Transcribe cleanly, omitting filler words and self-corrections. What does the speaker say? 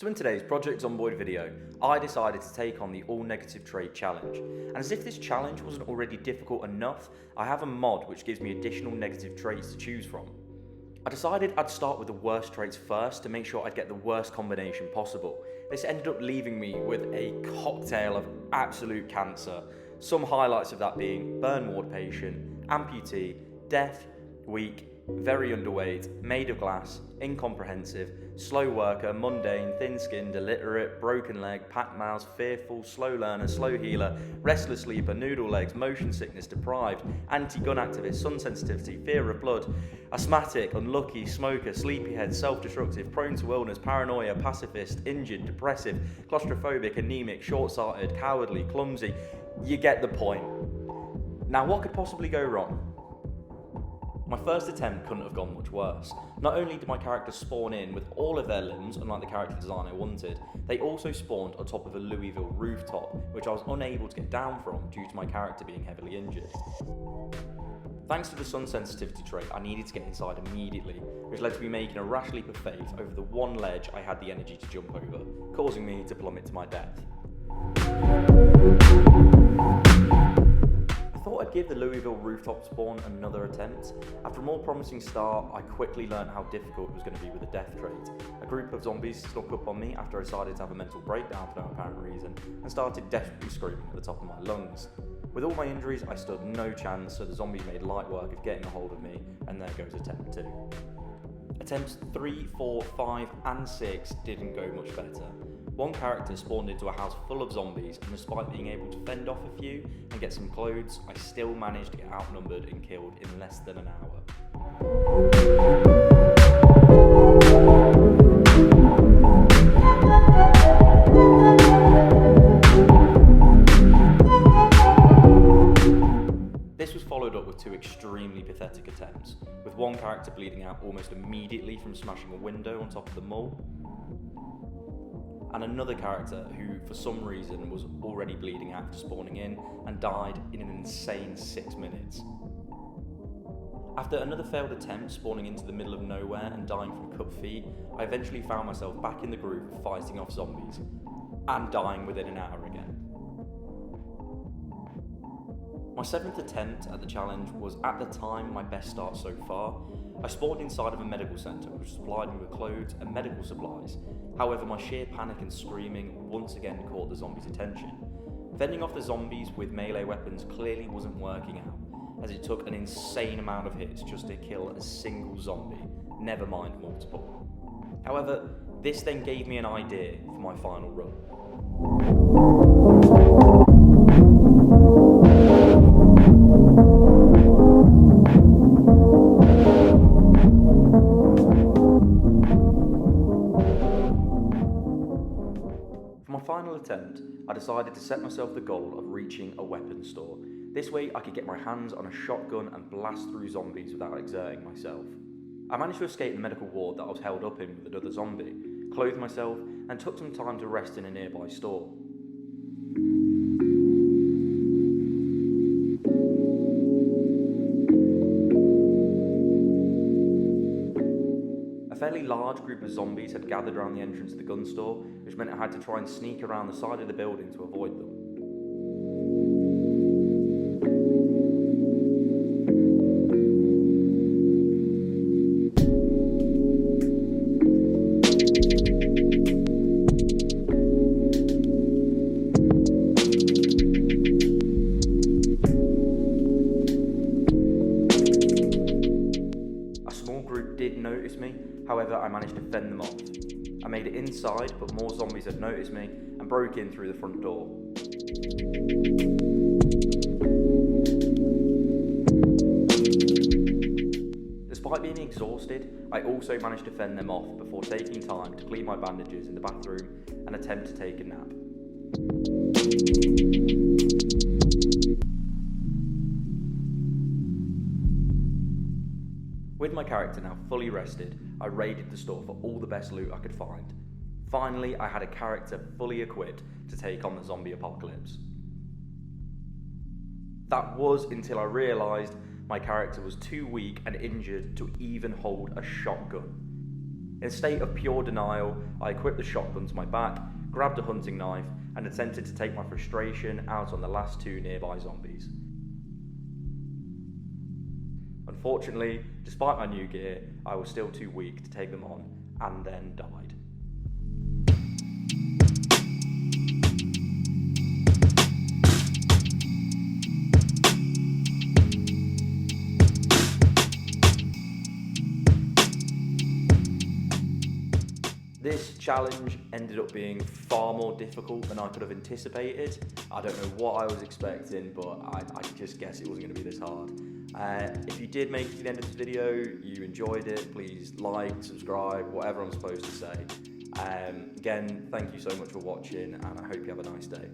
So in today's Project Zomboid video, I decided to take on the all negative trait challenge. And as if this challenge wasn't already difficult enough, I have a mod which gives me additional negative traits to choose from. I decided I'd start with the worst traits first to make sure I'd get the worst combination possible. This ended up leaving me with a cocktail of absolute cancer, some highlights of that being burn ward patient, amputee, deaf, weak, very underweight, made of glass, incomprehensive, slow worker, mundane, thin-skinned, illiterate, broken leg, packed mouse, fearful, slow learner, slow healer, restless sleeper, noodle legs, motion sickness, deprived, anti-gun activist, sun sensitivity, fear of blood, asthmatic, unlucky, smoker, sleepyhead, self-destructive, prone to illness, paranoia, pacifist, injured, depressive, claustrophobic, anemic, short-sighted, cowardly, clumsy. You get the point. Now what could possibly go wrong? My first attempt couldn't have gone much worse. Not only did my character spawn in with all of their limbs, unlike the character design I wanted, they also spawned on top of a Louisville rooftop, which I was unable to get down from due to my character being heavily injured. Thanks to the sun sensitivity trait, I needed to get inside immediately, which led to me making a rash leap of faith over the one ledge I had the energy to jump over, causing me to plummet to my death. I thought I'd give the Louisville rooftop spawn another attempt. After a more promising start, I quickly learned how difficult it was going to be with the death trait. A group of zombies snuck up on me after I decided to have a mental breakdown for no apparent reason and started desperately screaming at the top of my lungs. With all my injuries, I stood no chance, so the zombies made light work of getting a hold of me, and there goes attempt 2. Attempts 3, 4, 5 and 6 didn't go much better. One character spawned into a house full of zombies, and despite being able to fend off a few and get some clothes, I still managed to get outnumbered and killed in less than an hour. This was followed up with 2 extremely pathetic attempts, with one character bleeding out almost immediately from smashing a window on top of the mall, and another character who, for some reason, was already bleeding after spawning in and died in an insane 6 minutes. After another failed attempt spawning into the middle of nowhere and dying from cut feet, I eventually found myself back in the group fighting off zombies, and dying within an hour again. My 7th attempt at the challenge was at the time my best start so far. I spawned inside of a medical centre which supplied me with clothes and medical supplies. However, my sheer panic and screaming once again caught the zombies' attention. Fending off the zombies with melee weapons clearly wasn't working out, as it took an insane amount of hits just to kill a single zombie, never mind multiple. However, this then gave me an idea for my final run. For my final attempt, I decided to set myself the goal of reaching a weapons store. This way I could get my hands on a shotgun and blast through zombies without exerting myself. I managed to escape the medical ward that I was held up in with another zombie, clothed myself, and took some time to rest in a nearby store. A fairly large group of zombies had gathered around the entrance of the gun store, which meant I had to try and sneak around the side of the building to avoid them. Did notice me, however I managed to fend them off. I made it inside, but more zombies had noticed me and broke in through the front door. Despite being exhausted, I also managed to fend them off before taking time to clean my bandages in the bathroom and attempt to take a nap. With my character now fully rested, I raided the store for all the best loot I could find. Finally, I had a character fully equipped to take on the zombie apocalypse. That was until I realised my character was too weak and injured to even hold a shotgun. In a state of pure denial, I equipped the shotgun to my back, grabbed a hunting knife, and attempted to take my frustration out on the last 2 nearby zombies. Unfortunately, despite my new gear, I was still too weak to take them on, and then died. This challenge ended up being far more difficult than I could have anticipated. I don't know what I was expecting, but I just guess it wasn't going to be this hard. If you did make it to the end of this video, you enjoyed it, please like, subscribe, whatever I'm supposed to say. Again, thank you so much for watching, and I hope you have a nice day.